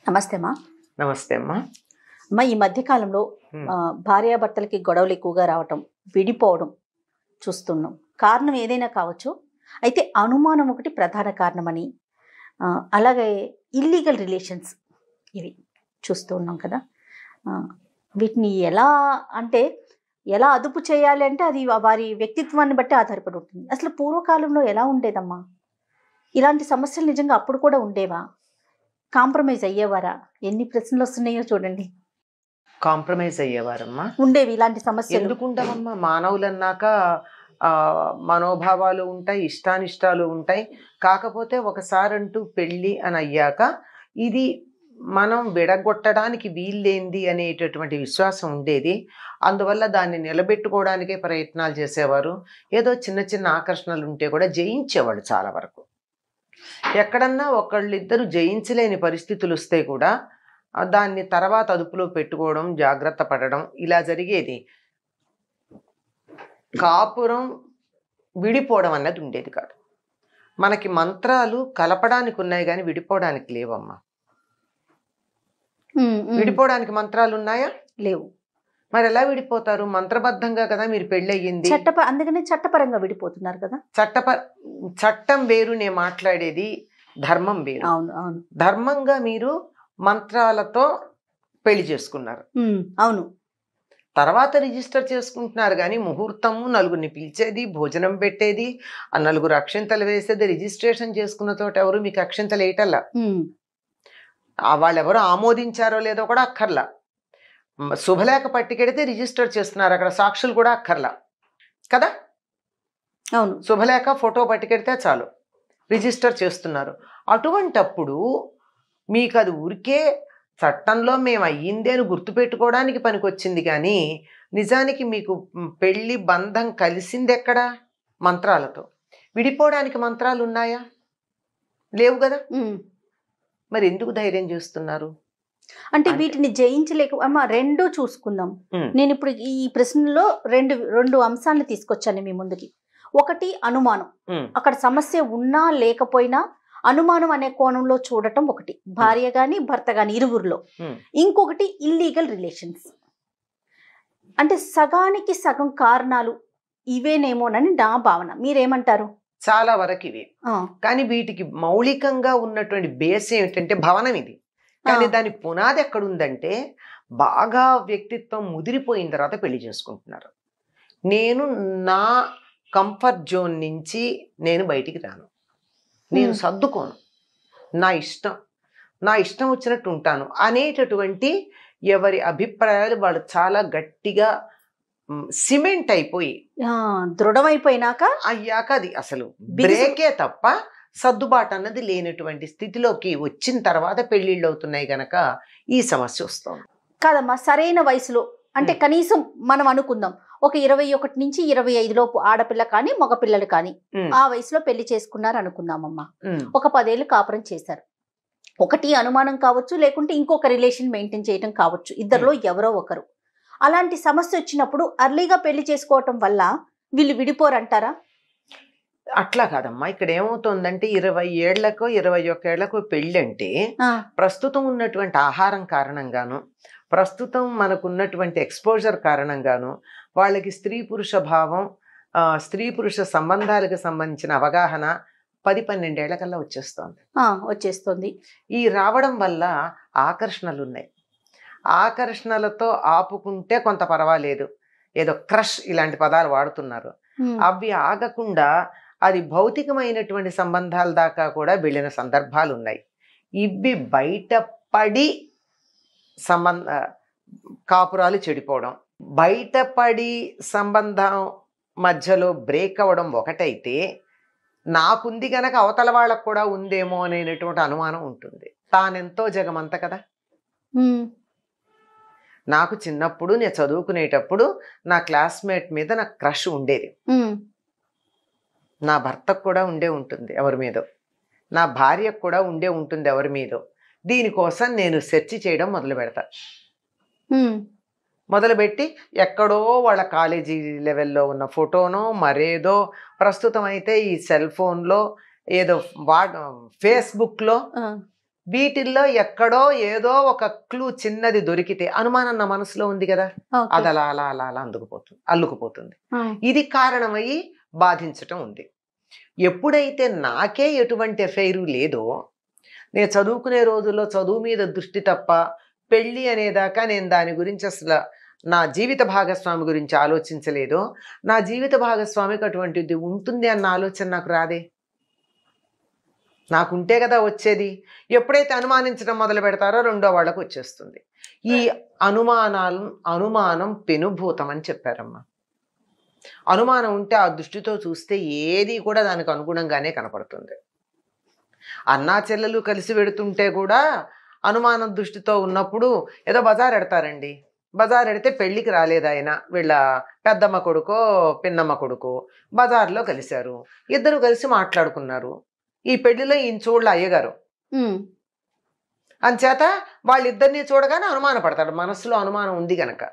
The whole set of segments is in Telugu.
నమస్తే అమ్మా. నమస్తే అమ్మా. అమ్మా, ఈ మధ్య కాలంలో భార్యాభర్తలకి గొడవలు ఎక్కువగా రావటం, విడిపోవడం చూస్తున్నాం. కారణం ఏదైనా కావచ్చు. అయితే అనుమానం ఒకటి ప్రధాన కారణమని, అలాగే ఇల్లీగల్ రిలేషన్స్ ఇవి చూస్తూ ఉన్నాం కదా. వీటిని ఎలా అదుపు చేయాలి అంటే అది వారి వ్యక్తిత్వాన్ని బట్టి ఆధారపడి ఉంటుంది. అసలు పూర్వకాలంలో ఎలా ఉండేదమ్మా? ఇలాంటి సమస్యలు నిజంగా అప్పుడు కూడా ఉండేవా? కాంప్రమైజ్ అయ్యేవారా? ఎన్ని ప్రశ్నలు వస్తున్నాయో చూడండి. కాంప్రమైజ్ అయ్యేవారమ్మా? ఉండేవి ఇలాంటి సమస్యలు. ఎందుకుంటామమ్మా? మానవులన్నాక మనోభావాలు ఉంటాయి, ఇష్టానిష్టాలు ఉంటాయి. కాకపోతే ఒకసారంటూ పెళ్ళి అని అయ్యాక ఇది మనం విడగొట్టడానికి వీల్లేంది అనేటటువంటి విశ్వాసం ఉండేది. అందువల్ల దాన్ని నిలబెట్టుకోవడానికే ప్రయత్నాలు చేసేవారు. ఏదో చిన్న చిన్న ఆకర్షణలు ఉంటే కూడా జయించేవాళ్ళు చాలా వరకు. ఎక్కడన్నా ఒకళ్ళిద్దరు జయించలేని పరిస్థితులు వస్తే కూడా దాన్ని తర్వాత అదుపులో పెట్టుకోవడం, జాగ్రత్త పడడం ఇలా జరిగేది. కాపురం విడిపోవడం అన్నది ఉండేది కాదు. మనకి మంత్రాలు కలపడానికి ఉన్నాయి కానీ విడిపోవడానికి లేవమ్మా. విడిపోవడానికి మంత్రాలు ఉన్నాయా? లేవు. మరి ఎలా విడిపోతారు? మంత్రబద్ధంగా కదా మీరు పెళ్ళి అయ్యింది. అందుకనే చట్టపరంగా విడిపోతున్నారు కదా. చట్టం వేరు, నేను మాట్లాడేది ధర్మం వేరు. అవును అవును. ధర్మంగా మీరు మంత్రాలతో పెళ్లి చేసుకున్నారు. అవును. తర్వాత రిజిస్టర్ చేసుకుంటున్నారు కానీ ముహూర్తము, నలుగురిని పిలిచేది, భోజనం పెట్టేది, ఆ నలుగురు అక్షింతలు వేసేది. రిజిస్ట్రేషన్ చేసుకున్న తోట ఎవరు మీకు అక్షింతలు వేయటల్లా. వాళ్ళెవరో ఆమోదించారో లేదో కూడా అక్కర్లా. శుభలేఖ పట్టుకెడితే రిజిస్టర్ చేస్తున్నారు, అక్కడ సాక్షులు కూడా అక్కర్లా కదా. అవును. శుభలేఖ ఫోటో పట్టుకెడితే చాలు రిజిస్టర్ చేస్తున్నారు. అటువంటప్పుడు మీకు అది ఊరికే చట్టంలో మేము అయ్యిందే అని గుర్తుపెట్టుకోవడానికి పనికొచ్చింది కానీ నిజానికి మీకు పెళ్లి బంధం కలిసింది ఎక్కడా? మంత్రాలతో. విడిపోవడానికి మంత్రాలు ఉన్నాయా? లేవు కదా. మరి ఎందుకు ధైర్యం చేస్తున్నారు? అంటే వీటిని జయించలేక అమ్మా, రెండూ చూసుకుందాం. నేను ఇప్పుడు ఈ ప్రశ్నలో రెండు అంశాలను తీసుకొచ్చాను మీ ముందుకి. ఒకటి అనుమానం, అక్కడ సమస్య ఉన్నా లేకపోయినా అనుమానం అనే కోణంలో చూడటం ఒకటి, భార్య గాని భర్త గాని ఇరువురిలో. ఇంకొకటి ఇల్లీగల్ రిలేషన్స్. అంటే సగానికి సగం కారణాలు ఇవేనేమోనని నా భావన. మీరేమంటారు? చాలా వరకు ఇవి. కానీ వీటికి మౌలికంగా ఉన్నటువంటి బేస్ ఏమిటంటే భవనం ఇది. కానీ దాని పునాది ఎక్కడుందంటే బాగా వ్యక్తిత్వం ముదిరిపోయిన తర్వాత పెళ్లి చేసుకుంటున్నారు. నేను నా కంఫర్ట్ జోన్ నుంచి నేను బయటికి రాను, నేను సర్దుకోను, నా ఇష్టం వచ్చినట్టు ఉంటాను అనేటటువంటి ఎవరి అభిప్రాయాలు వాళ్ళు చాలా గట్టిగా సిమెంట్ అయిపోయి దృఢమైపోయినాక అయ్యాక అది అసలు బ్రేకే తప్ప సర్దుబాటు అన్నది లేనటువంటి స్థితిలోకి వచ్చిన తర్వాత పెళ్లిళ్ళు అవుతున్నాయి గనక ఈ సమస్య వస్తుంది. కాదమ్మా, సరైన వయసులో అంటే కనీసం మనం అనుకుందాం ఒక 21 నుంచి 25 లోపు ఆడపిల్ల కానీ మగపిల్లలు కానీ ఆ వయసులో పెళ్లి చేసుకున్నారు అనుకుందామమ్మా. ఒక 10 ఏళ్ళు కాపురం చేశారు. ఒకటి అనుమానం కావచ్చు, లేకుంటే ఇంకొక రిలేషన్ మెయింటైన్ చేయడం కావచ్చు, ఇద్దరిలో ఎవరో ఒకరు. అలాంటి సమస్య వచ్చినప్పుడు అర్లీగా పెళ్లి చేసుకోవటం వల్ల వీళ్ళు విడిపోరంటారా? అట్లా కాదమ్మా. ఇక్కడ ఏమవుతుందంటే 20 ఏళ్లకో 21 ఏళ్లకో పెళ్ళి అంటే ప్రస్తుతం ఉన్నటువంటి ఆహారం కారణంగాను, ప్రస్తుతం మనకున్నటువంటి ఎక్స్పోజర్ కారణంగాను వాళ్ళకి స్త్రీ పురుష భావం, స్త్రీ పురుష సంబంధాలకు సంబంధించిన అవగాహన 10-12 ఏళ్లకల్లా వచ్చేస్తుంది. ఈ రావడం వల్ల ఆకర్షణలు ఉన్నాయి. ఆకర్షణలతో ఆపుకుంటే కొంత పర్వాలేదు, ఏదో క్రష్ ఇలాంటి పదాలు వాడుతున్నారు. అవి ఆగకుండా అది భౌతికమైనటువంటి సంబంధాల దాకా కూడా వెళ్ళిన సందర్భాలు ఉన్నాయి. ఇవి బయటపడి కాపురాలు చెడిపోవడం, బయటపడి సంబంధం మధ్యలో బ్రేక్ అవ్వడం ఒకటైతే, నాకుంది గనక అవతల వాళ్ళకు కూడా ఉందేమో అనేటువంటి అనుమానం ఉంటుంది. తానెంతో జగమంత కదా. నాకు చిన్నప్పుడు నేను చదువుకునేటప్పుడు నా క్లాస్మేట్ మీద నాకు క్రష్ ఉండేది. నా భర్తకు కూడా ఉండే ఉంటుంది ఎవరి మీదో, నా భార్యకు కూడా ఉండే ఉంటుంది ఎవరి మీదో. దీనికోసం నేను సెర్చ్ చేయడం మొదలుపెట్టి ఎక్కడో వాళ్ళ కాలేజీ లెవెల్లో ఉన్న ఫోటోనో మరేదో, ప్రస్తుతం అయితే ఈ సెల్ ఫోన్లో ఏదో ఫేస్బుక్లో వీటిల్లో ఎక్కడో ఏదో ఒక క్లూ చిన్నది దొరికితే అనుమానం నా మనసులో ఉంది కదా, అది అలా అలా అలా అలా అల్లుకుపోతుంది. ఇది కారణమయ్యి బాధించటం ఉంది. ఎప్పుడైతే నాకే ఎటువంటి ఎఫైరు లేదో, నేను చదువుకునే రోజుల్లో చదువు మీద దృష్టి తప్ప పెళ్ళి అనేదాకా నేను దాని గురించి అసలు నా జీవిత భాగస్వామి గురించి ఆలోచించలేదో, నా జీవిత భాగస్వామికి అటువంటిది ఉంటుంది అన్న ఆలోచన నాకు రాదే. నాకుంటే కదా వచ్చేది. ఎప్పుడైతే అనుమానించడం మొదలు పెడతారో రెండో వాళ్ళకు వచ్చేస్తుంది. ఈ అనుమానం పెనుభూతం అని చెప్పారమ్మా. అనుమానం ఉంటే ఆ దృష్టితో చూస్తే ఏది కూడా దానికి అనుగుణంగానే కనపడుతుంది. అన్నా చెల్లెలు కలిసి వెడుతుంటే కూడా అనుమానం దృష్టితో ఉన్నప్పుడు ఏదో బజార్ ఎడతారండి. బజార్ ఎడితే పెళ్ళికి రాలేదు ఆయన, వీళ్ళ పెద్దమ్మ కొడుకో పిన్నమ్మ కొడుకో బజార్లో కలిశారు. ఇద్దరు కలిసి మాట్లాడుకున్నారు. ఈ పెళ్లిలో ఈయన చూడలే అయ్యగారు. అంచేత వాళ్ళిద్దరిని చూడగానే అనుమానపడతాడు, మనసులో అనుమానం ఉంది గనక.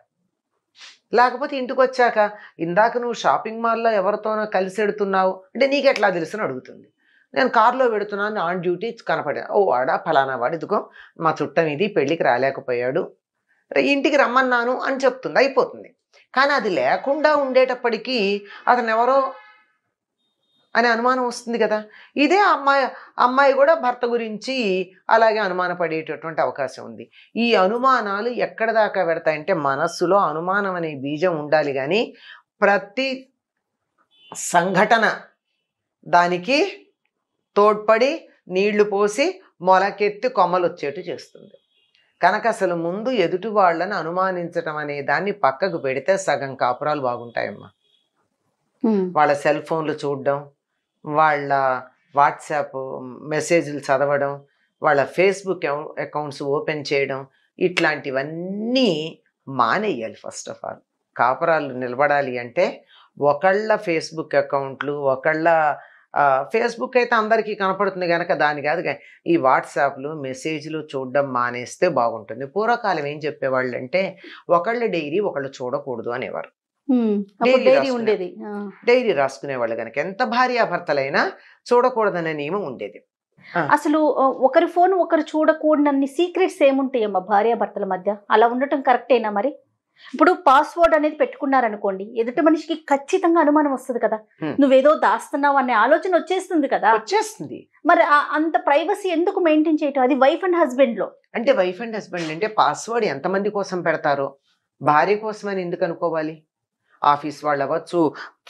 లేకపోతే ఇంటికి వచ్చాక ఇందాక నువ్వు షాపింగ్ మాల్లో ఎవరితోనో కలిసి ఎడుతున్నావు అంటే నీకెట్లా తెలుసు అని అడుగుతుంది. నేను కారులో పెడుతున్నాను, ఆన్ డ్యూటీ కనపడా, ఓ వాడా ఫలానా వాడు, ఇదిగో మా చుట్టం ఇది పెళ్ళికి రాలేకపోయాడు, ఇంటికి రమ్మన్నాను అని చెప్తుంది, అయిపోతుంది. కానీ అది లేకుండా ఉండేటప్పటికీ అతను ఎవరో అనే అనుమానం వస్తుంది కదా. ఇదే అమ్మాయి కూడా భర్త గురించి అలాగే అనుమానపడేటటువంటి అవకాశం ఉంది. ఈ అనుమానాలు ఎక్కడ దాకా పెడతాయంటే మనస్సులో అనుమానం అనే బీజం ఉండాలి, కానీ ప్రతి సంఘటన దానికి తోడ్పడి నీళ్లు పోసి మొలకెత్తి కొమ్మలు వచ్చేట్టు చేస్తుంది. కనుక అసలు ముందు ఎదుటి వాళ్ళని అనుమానించడం అనే దాన్ని పక్కకు పెడితే సగం కాపురాలు బాగుంటాయమ్మా. వాళ్ళ సెల్ ఫోన్లు చూడడం, వాళ్ళ వాట్సాప్ మెసేజ్లు చదవడం, వాళ్ళ ఫేస్బుక్ అకౌంట్స్ ఓపెన్ చేయడం, ఇట్లాంటివన్నీ మానేయాలి. ఫస్ట్ ఆఫ్ ఆల్ కాపురాలు నిలబడాలి అంటే ఒకళ్ళ ఫేస్బుక్ అకౌంట్లు, ఒకళ్ళ ఫేస్బుక్ అయితే అందరికీ కనపడుతుంది కనుక దాని కాదు, ఈ వాట్సాప్లు మెసేజ్లు చూడడం మానేస్తే బాగుంటుంది. పూర్వకాలం ఏం చెప్పేవాళ్ళు అంటే ఒకళ్ళ డైరీ ఒకళ్ళు చూడకూడదు అనేవారు. డైరీ రాసుకునేవాళ్ళు కనుక ఎంత భార్యాభర్తలైనా చూడకూడదనే నియమం ఉండేది. అసలు ఒకరి ఫోన్ ఒకరు చూడకూడనన్ని సీక్రెట్స్ ఏముంటాయమ్మా భార్యాభర్తల మధ్య? అలా ఉండటం కరెక్టేనా? మరి ఇప్పుడు పాస్వర్డ్ అనేది పెట్టుకున్నారనుకోండి, ఎదుటి మనిషికి ఖచ్చితంగా అనుమానం వస్తుంది కదా, నువ్వేదో దాస్తున్నావు అనే ఆలోచన వచ్చేస్తుంది కదా. వచ్చేస్తుంది. మరి అంత ప్రైవసీ ఎందుకు మెయింటైన్ చేయటం? అది వైఫ్ అండ్ హస్బెండ్ లో. అంటే వైఫ్ అండ్ హస్బెండ్ అంటే పాస్వర్డ్ ఎంతమంది కోసం పెడతారో, భార్య కోసమని ఎందుకు అనుకోవాలి? ఆఫీస్ వాళ్ళు అవ్వచ్చు,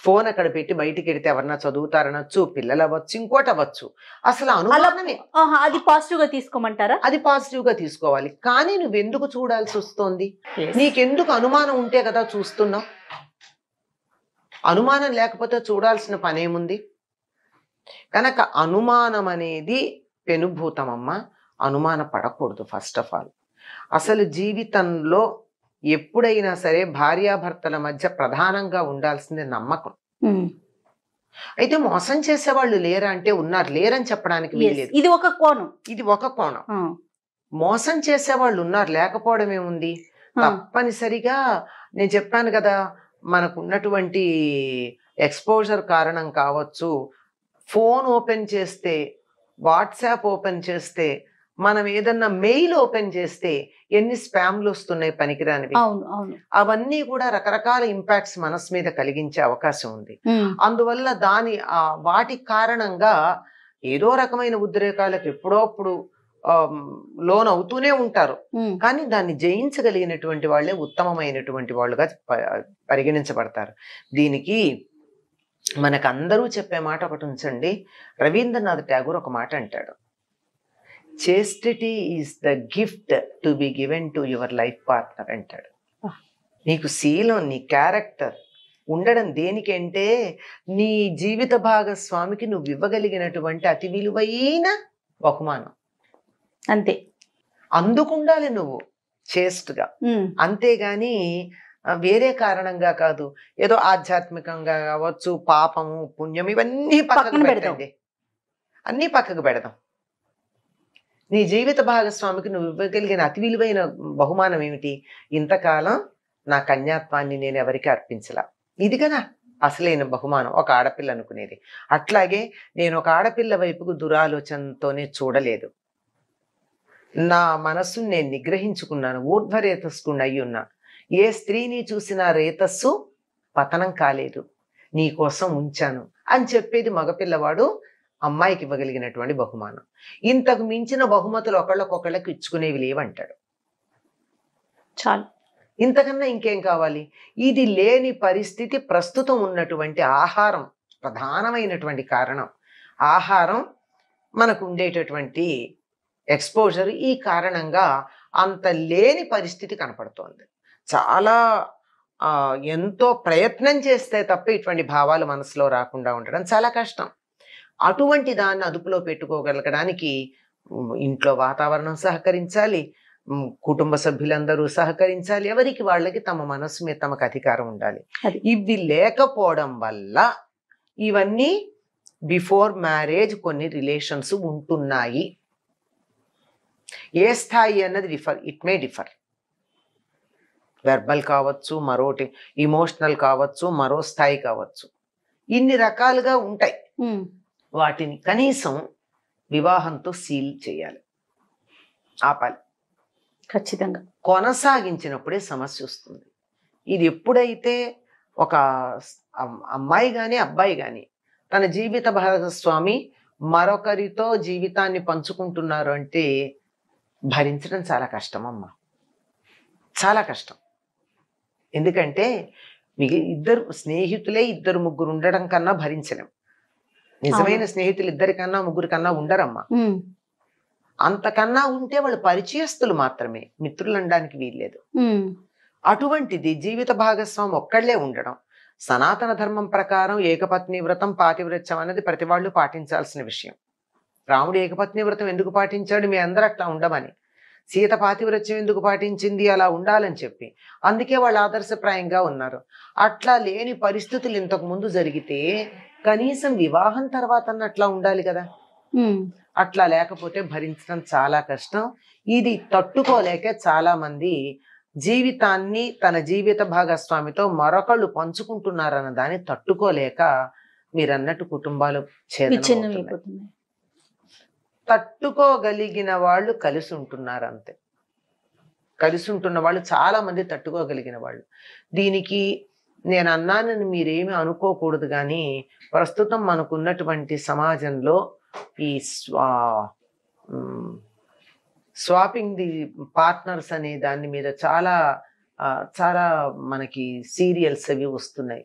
ఫోన్ అక్కడ పెట్టి బయటికి వెడితే ఎవరన్నా చదువుతారనొచ్చు, పిల్లలు అవ్వచ్చు, ఇంకోటి అవ్వచ్చు. అసలు అనుమానమే. అది పాజిటివ్ గా తీసుకోమంటారా? అది పాజిటివ్ గా తీసుకోవాలి. కానీ నువ్వెందుకు చూడాల్సి వస్తుంది? నీకెందుకు అనుమానం ఉంటే కదా చూస్తున్నావు. అనుమానం లేకపోతే చూడాల్సిన పనేముంది? కనుక అనుమానం అనేది పెనుభూతమమ్మ. అనుమాన పడకూడదు ఫస్ట్ ఆఫ్ ఆల్. అసలు జీవితంలో ఎప్పుడైనా సరే భార్యాభర్తల మధ్య ప్రధానంగా ఉండాల్సిందే నమ్మకం. అయితే మోసం చేసేవాళ్ళు లేరా అంటే ఉన్నారు, లేరని చెప్పడానికి వీల్లేదు. ఇది ఒక కోణం. ఇది ఒక కోణం. మోసం చేసేవాళ్ళు ఉన్నారు, లేకపోవడం ఏముంది? తప్పనిసరిగా నేను చెప్పాను కదా, మనకు ఉన్నటువంటి ఎక్స్పోజర్ కారణం కావచ్చు. ఫోన్ ఓపెన్ చేస్తే, వాట్సాప్ ఓపెన్ చేస్తే, మనం ఏదన్నా మెయిల్ ఓపెన్ చేస్తే ఎన్ని స్పామ్లు వస్తున్నాయి పనికిరానివి. అవన్నీ కూడా రకరకాల ఇంపాక్ట్స్ మనసు మీద కలిగించే అవకాశం ఉంది. అందువల్ల వాటి కారణంగా ఏదో రకమైన ఉద్రేకాలకు ఎప్పుడోప్పుడు లోన్ అవుతూనే ఉంటారు. కానీ దాన్ని జయించగలిగినటువంటి వాళ్ళే ఉత్తమమైనటువంటి వాళ్ళుగా పరిగణించబడతారు. దీనికి మనకు అందరూ చెప్పే మాట ఒకటి ఉంచండి. రవీంద్రనాథ్ ఠాగూర్ ఒక మాట అంటాడు, చేస్టిటీ is the gift to be given to your life partner అంటాడు. నీకు శీలం, నీ క్యారెక్టర్ ఉండడం దేనికంటే నీ జీవిత భాగస్వామికి నువ్వు ఇవ్వగలిగినటువంటి అతి విలువైన బహుమానం. అంతే, అందుకుండాలి నువ్వు చేస్ట్గా. అంతేగాని వేరే కారణంగా కాదు. ఏదో ఆధ్యాత్మికంగా కావచ్చు, పాపము పుణ్యం ఇవన్నీ పక్కకు పెడతాండి, అన్నీ పక్కకు పెడదాం. నీ జీవిత భాగస్వామికి నువ్వు ఇవ్వగలిగిన అతి విలువైన బహుమానం ఏమిటి? ఇంతకాలం నా కన్యాత్వాన్ని నేను ఎవరికి అర్పించలా, ఇది కదా అసలైన బహుమానం ఒక ఆడపిల్ల అనుకునేది. అట్లాగే నేను ఒక ఆడపిల్ల వైపుకు దురాలోచనతోనే చూడలేదు. నా మనస్సును నేను నిగ్రహించుకున్నాను, ఊర్ధ్వరేతస్సుకుని అయి ఉన్నా. ఏ స్త్రీని చూసినా రేతస్సు పతనం కాలేదు, నీ కోసం ఉంచాను అని చెప్పేది మగపిల్లవాడు అమ్మాయికి ఇవ్వగలిగినటువంటి బహుమానం. ఇంతకు మించిన బహుమతులు ఒకళ్ళకొకళ్ళకి ఇచ్చుకునేవి లేవంటాడు. చాలు. ఇంతకన్నా ఇంకేం కావాలి? ఇది లేని పరిస్థితి ప్రస్తుతం ఉన్నటువంటి ఆహారం ప్రధానమైనటువంటి కారణం. ఆహారం మనకు ఉండేటటువంటి ఎక్స్పోజర్ ఈ కారణంగా అంత లేని పరిస్థితి కనపడుతోంది. చాలా ఎంతో ప్రయత్నం చేస్తే తప్ప ఇటువంటి భావాలు మనసులో రాకుండా ఉండడం చాలా కష్టం. అటువంటి దాన్ని అదుపులో పెట్టుకోగలగడానికి ఇంట్లో వాతావరణం సహకరించాలి, కుటుంబ సభ్యులందరూ సహకరించాలి, ఎవరికి వాళ్ళకి తమ మనస్సు మీద తమకు అధికారం ఉండాలి. ఇవి లేకపోవడం వల్ల ఇవన్నీ బిఫోర్ మ్యారేజ్ కొన్ని రిలేషన్స్ ఉంటున్నాయి. ఏ స్థాయి అన్నది ఇట్ మే డిఫర్. వెర్బల్ కావచ్చు, మరోటి ఇమోషనల్ కావచ్చు, మరో స్థాయి కావచ్చు, ఇన్ని రకాలుగా ఉంటాయి. వాటిని కనీసం వివాహంతో సీల్ చేయాలి, ఆపాలి. ఖచ్చితంగా కొనసాగించినప్పుడే సమస్య వస్తుంది. ఇది ఎప్పుడైతే ఒక అమ్మాయి కానీ అబ్బాయి కానీ తన జీవిత భాగస్వామి మరొకరితో జీవితాన్ని పంచుకుంటున్నారు అంటే భరించడం చాలా కష్టం అమ్మా, చాలా కష్టం. ఎందుకంటే మీకు ఇద్దరు స్నేహితులే ఇద్దరు ముగ్గురు ఉండడం కన్నా భరించలేం. నిజమైన స్నేహితులు ఇద్దరికన్నా ముగ్గురు కన్నా ఉండరమ్మా. అంతకన్నా ఉంటే వాళ్ళు పరిచయస్తులు మాత్రమే, మిత్రులు అనడానికి వీల్లేదు. అటువంటిది జీవిత భాగస్వామి ఒక్కళ్లే ఉండడం. సనాతన ధర్మం ప్రకారం ఏకపత్ని వ్రతం పాతివ్రత్యం అనేది ప్రతి వాళ్ళు పాటించాల్సిన విషయం. రాముడు ఏకపత్ని వ్రతం ఎందుకు పాటించాడు? మీ అందరూ అట్లా ఉండమని. సీత పాతివ్రత్యం ఎందుకు పాటించింది? అలా ఉండాలని చెప్పి. అందుకే వాళ్ళు ఆదర్శప్రాయంగా ఉన్నారు. అట్లా లేని పరిస్థితులు ఇంతకు ముందు జరిగితే కనీసం వివాహం తర్వాత అట్లా ఉండాలి కదా. అట్లా లేకపోతే భరించడం చాలా కష్టం. ఇది తట్టుకోలేక చాలా మంది జీవితాన్ని తన జీవిత భాగస్వామితో మరొకళ్ళు పంచుకుంటున్నారన్న దాన్ని తట్టుకోలేక మీరన్నట్టు కుటుంబాలు ఛేదనమవుతున్నాయి. తట్టుకోగలిగిన వాళ్ళు కలిసి ఉంటున్నారు అంతే. కలిసి ఉంటున్న వాళ్ళు చాలా మంది తట్టుకోగలిగిన వాళ్ళు. దీనికి నేను అన్నానని మీరేమి అనుకోకూడదు, కానీ ప్రస్తుతం మనకున్నటువంటి సమాజంలో ఈ స్వాపింగ్ ది పార్ట్నర్స్ అనే దాని మీద చాలా చాలా మనకి సీరియల్స్ అవి వస్తున్నాయి.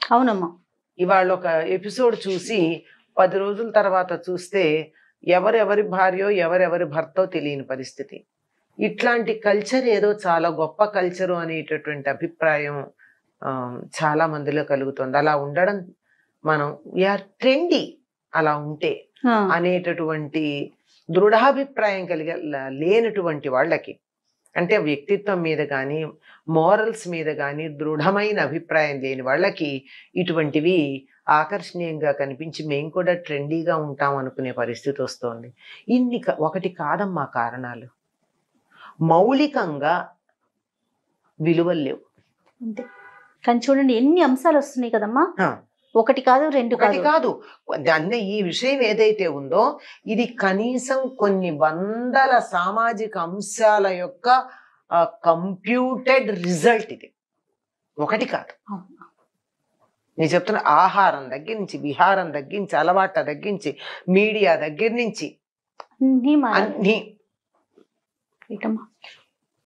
అవునమ్మా. ఇవాళ ఒక ఎపిసోడ్ చూసి 10 రోజుల తర్వాత చూస్తే ఎవరెవరి భార్యో ఎవరెవరి భర్తో తెలియని పరిస్థితి. ఇట్లాంటి కల్చర్ ఏదో చాలా గొప్ప కల్చరు అనేటటువంటి అభిప్రాయం చాలా మందిలో కలుగుతుంది. అలా ఉండడం మనం వీఆర్ ట్రెండీ అలా ఉంటే అనేటటువంటి దృఢాభిప్రాయం లేనటువంటి వాళ్ళకి, అంటే వ్యక్తిత్వం మీద కానీ మోరల్స్ మీద కానీ దృఢమైన అభిప్రాయం లేని వాళ్ళకి ఇటువంటివి ఆకర్షణీయంగా కనిపించి మేము కూడా ట్రెండీగా ఉంటాం అనుకునే పరిస్థితి వస్తుంది. ఒకటి కాదమ్మా కారణాలు, మౌలికంగా విలువలు లేవు అంతే. కానీ చూడండి ఎన్ని అంశాలు వస్తున్నాయి కదమ్మా. ఒకటి కాదు రెండు కాదు. అన్నీ ఈ విషయం ఏదైతే ఉందో ఇది కనీసం కొన్ని వందల సామాజిక అంశాల యొక్క కంప్యూటెడ్ రిజల్ట్. ఇది ఒకటి కాదు. నేను చెప్తున్నా, ఆహారం దగ్గర నుంచి, విహారం దగ్గర నుంచి, అలవాట్ల దగ్గర నుంచి, మీడియా దగ్గర నుంచి అన్నీ